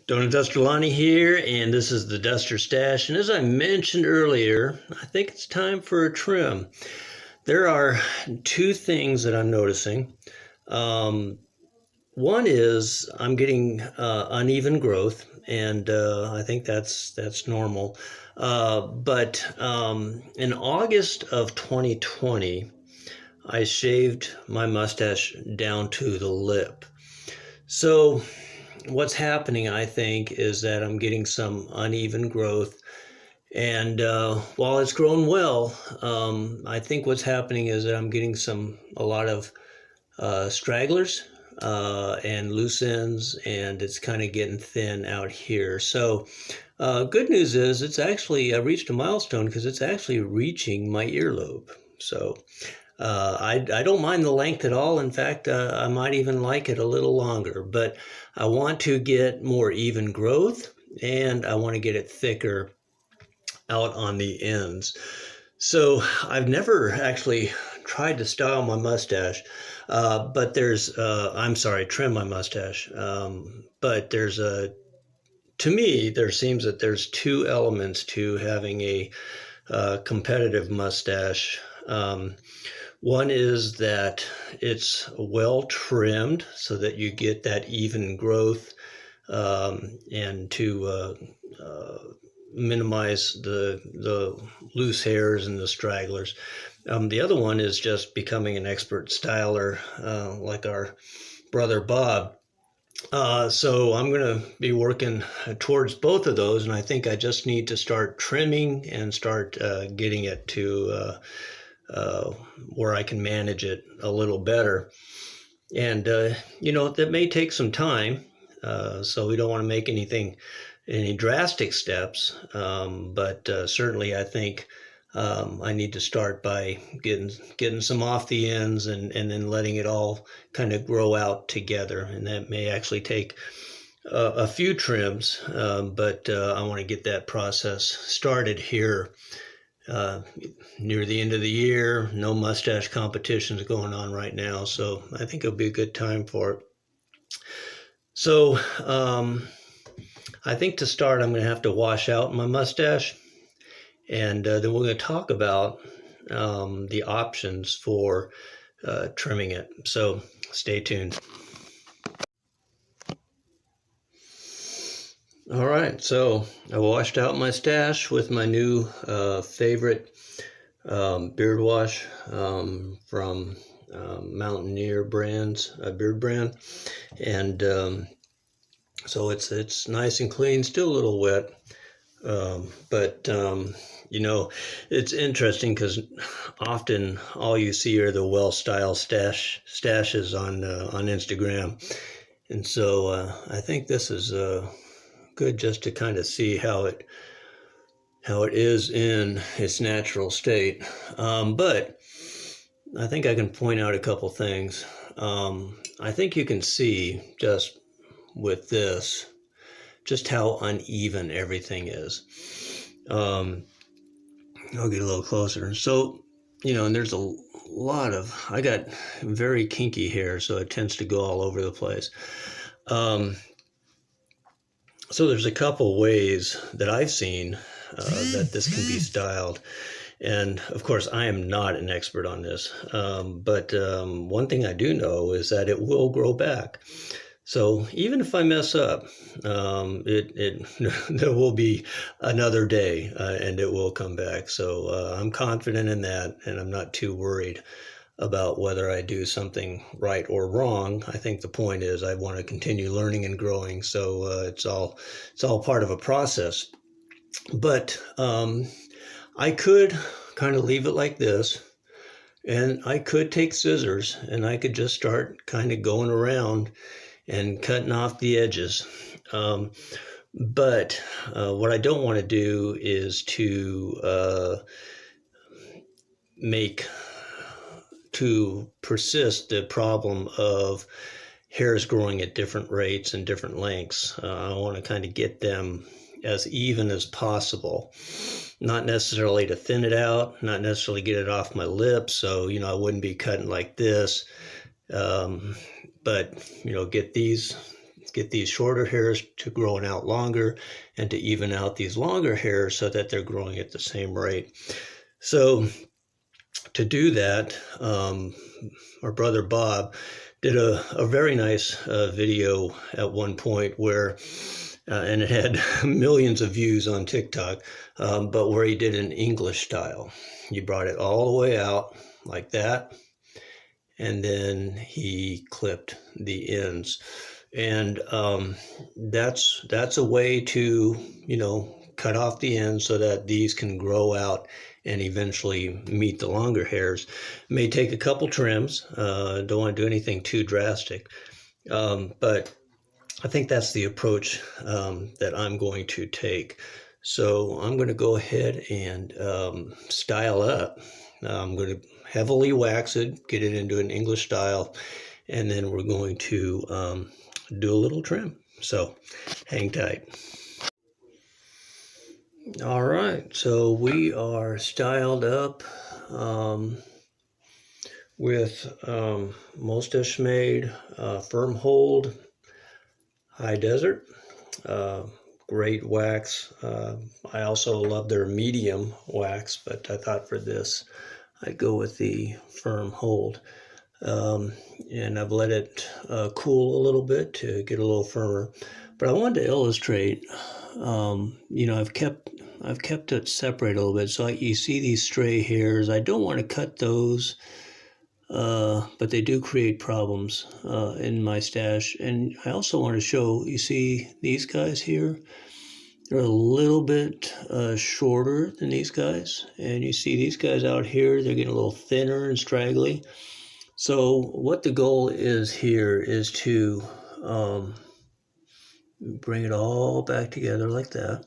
Donut Duster Lonny here, and this is the Duster Stash. And as I mentioned earlier, I think it's time for a trim. There are two things that I'm noticing. One is I'm getting uneven growth, and I think that's normal. But in August of 2020, I shaved my mustache down to the lip. So what's happening, I think, is that I'm getting some uneven growth. And while it's grown well, I think what's happening is that I'm getting a lot of stragglers and loose ends, and it's kind of getting thin out here. So good news is it's actually reached a milestone because it's actually reaching my earlobe. So I don't mind the length at all. In fact, I might even like it a little longer, but I want to get more even growth and I want to get it thicker out on the ends. So I've never actually tried to style my mustache, but trim my mustache. But to me, there seems that there's two elements to having a competitive mustache. One is that it's well trimmed so that you get that even growth, and to minimize the loose hairs and the stragglers. The other one is just becoming an expert styler, like our brother Bob. So I'm going to be working towards both of those, and I think I just need to start trimming and start getting it to where I can manage it a little better. And, that may take some time, so we don't want to make any drastic steps, but certainly I think I need to start by getting some off the ends and then letting it all kind of grow out together. And that may actually take a few trims, but I want to get that process started here near the end of the year. No mustache competitions going on right now, so I think it'll be a good time for it. So I think to start, I'm going to have to wash out my mustache, and then we're going to talk about the options for trimming it. So stay tuned. All right, so I washed out my stash with my new favorite beard wash from Mountaineer Brands, a beard brand, and so it's nice and clean, still a little wet, but it's interesting because often all you see are the well-styled stashes on Instagram, and so I think this is good just to kind of see how it is in its natural state. But I think I can point out a couple things. I think you can see just with this just how uneven everything is. I'll get a little closer. So, and there's a lot of, I got very kinky hair, so it tends to go all over the place. So there's a couple ways that I've seen that this can be styled. And of course, I am not an expert on this. But one thing I do know is that it will grow back. So even if I mess up, there will be another day and it will come back. So I'm confident in that, and I'm not too worried about whether I do something right or wrong. I think the point is I want to continue learning and growing. So it's all part of a process. But I could kind of leave it like this, and I could take scissors and I could just start kind of going around and cutting off the edges. But what I don't want to do is to persist the problem of hairs growing at different rates and different lengths. I want to kind of get them as even as possible, not necessarily to thin it out, not necessarily get it off my lips. So, I wouldn't be cutting like this, but, get these get these shorter hairs to growing out longer and to even out these longer hairs so that they're growing at the same rate. So to do that, our brother Bob did a very nice video at one point where, and it had millions of views on TikTok, but where he did an English style. He brought it all the way out like that, and then he clipped the ends. And that's a way to, cut off the ends so that these can grow out and eventually meet the longer hairs. It may take a couple trims. Don't want to do anything too drastic. But I think that's the approach that I'm going to take. So I'm going to go ahead and style up. I'm going to heavily wax it, get it into an English style, and then we're going to do a little trim. So hang tight. All right, so we are styled up with Mustache made firm hold high desert. Great wax. I also love their medium wax, but I thought for this I'd go with the firm hold. And I've let it cool a little bit to get a little firmer. But I wanted to illustrate, I've kept it separate a little bit. So you see these stray hairs. I don't want to cut those, but they do create problems in my stash. And I also want to show, you see these guys here? They're a little bit shorter than these guys. And you see these guys out here, they're getting a little thinner and straggly. So what the goal is here is to bring it all back together like that.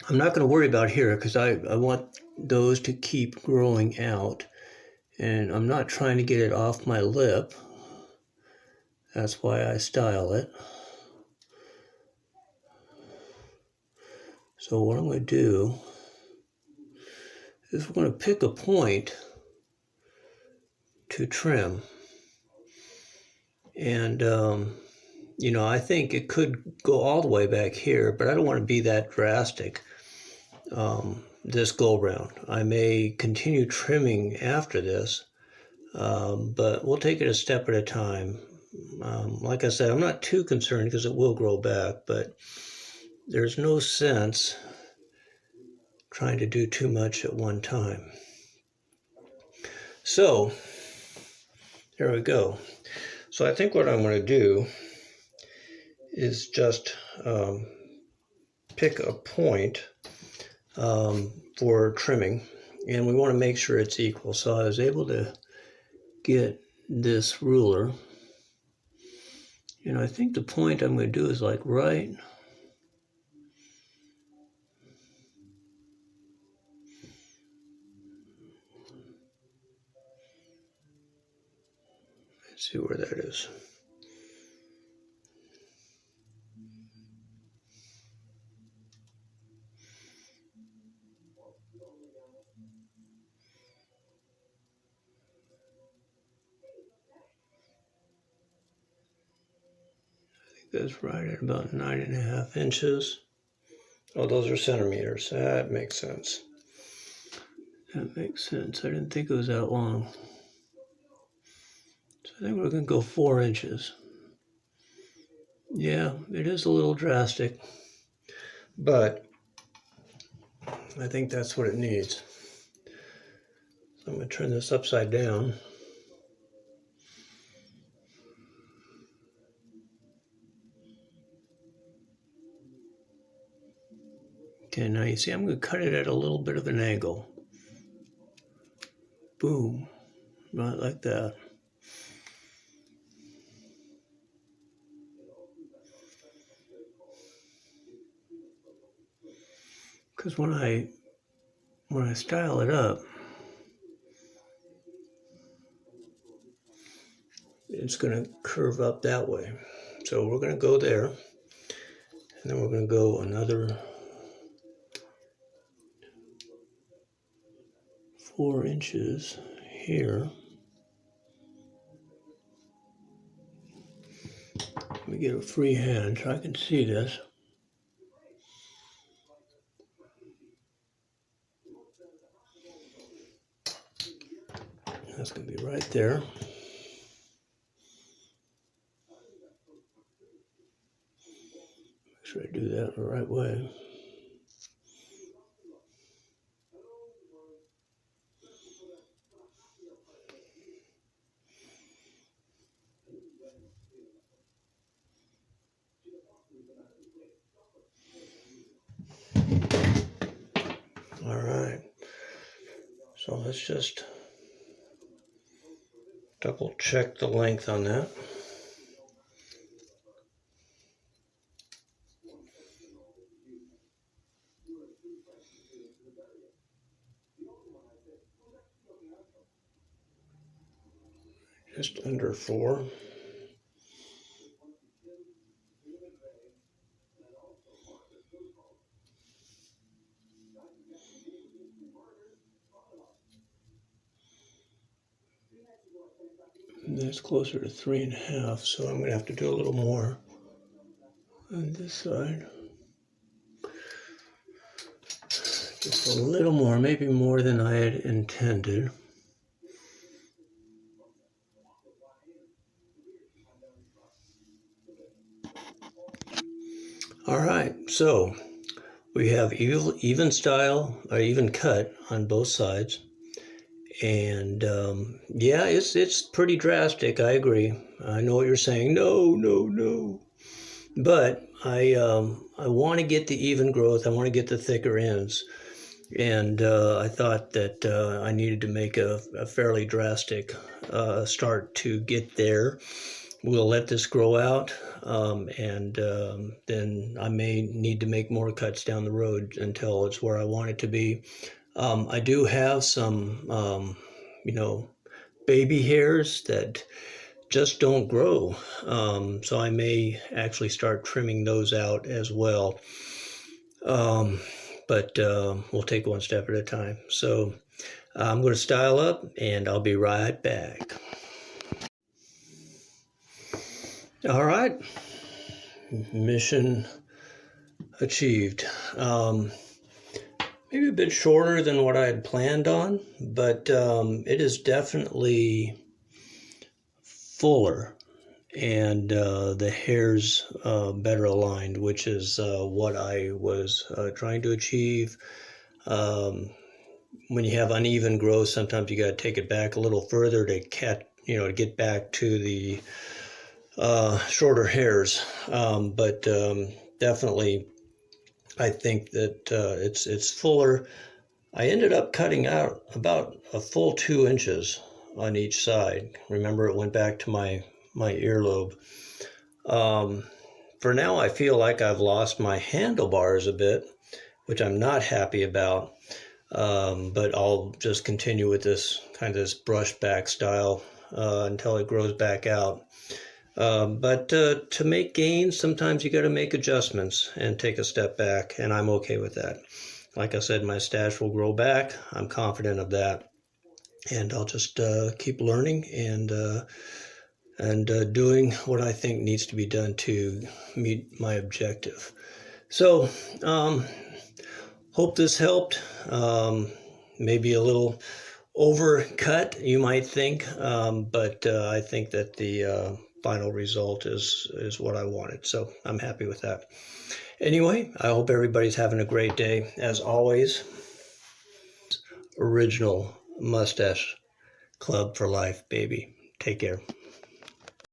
I'm not going to worry about here because I want those to keep growing out. And I'm not trying to get it off my lip. That's why I style it. So what I'm going to do is we're going to pick a point to trim. And, I think it could go all the way back here, but I don't want to be that drastic this go round. I may continue trimming after this, but we'll take it a step at a time. Like I said, I'm not too concerned because it will grow back, but there's no sense trying to do too much at one time. So there we go. So I think what I'm going to do is just pick a point for trimming, and we want to make sure it's equal. So I was able to get this ruler, and I think the point I'm going to do is like right let's see where that is. That's right at about 9.5 inches. Oh, those are centimeters. That makes sense. That makes sense. I didn't think it was that long. So I think we're going to go 4 inches. Yeah, it is a little drastic, but I think that's what it needs. So I'm going to turn this upside down. Okay, now you see I'm going to cut it at a little bit of an angle. Boom, right like that. Because when I style it up, it's going to curve up that way. So we're going to go there, and then we're going to go another 4 inches here. Let me get a free hand so I can see this. That's going to be right there. Make sure I do that the right way. All right. So let's just double check the length on that. Just under 4. And that's closer to 3.5, so I'm going to have to do a little more on this side. Just a little more, maybe more than I had intended. All right, so we have even style, or even cut on both sides. And yeah, it's pretty drastic. I agree. I know what you're saying. No. But I want to get the even growth. I want to get the thicker ends. And I thought that I needed to make a fairly drastic start to get there. We'll let this grow out, and then I may need to make more cuts down the road until it's where I want it to be. I do have some, baby hairs that just don't grow. So I may actually start trimming those out as well. But we'll take one step at a time. So I'm going to style up and I'll be right back. All right. Mission achieved. Maybe a bit shorter than what I had planned on, but it is definitely fuller, and the hairs better aligned, which is what I was trying to achieve. When you have uneven growth, sometimes you got to take it back a little further to get back to the shorter hairs. But definitely, I think that it's fuller. I ended up cutting out about a full 2 inches on each side. Remember, it went back to my earlobe. For now, I feel like I've lost my handlebars a bit, which I'm not happy about. But I'll just continue with this brush back style until it grows back out. But to make gains, sometimes you got to make adjustments and take a step back, and I'm okay with that. Like I said, my stash will grow back. I'm confident of that, and I'll just keep learning and doing what I think needs to be done to meet my objective. So, hope this helped. Maybe a little overcut, you might think, but I think that the final result is what I wanted. So I'm happy with that. Anyway, I hope everybody's having a great day. As always, original Mustache Club for life, baby. Take care.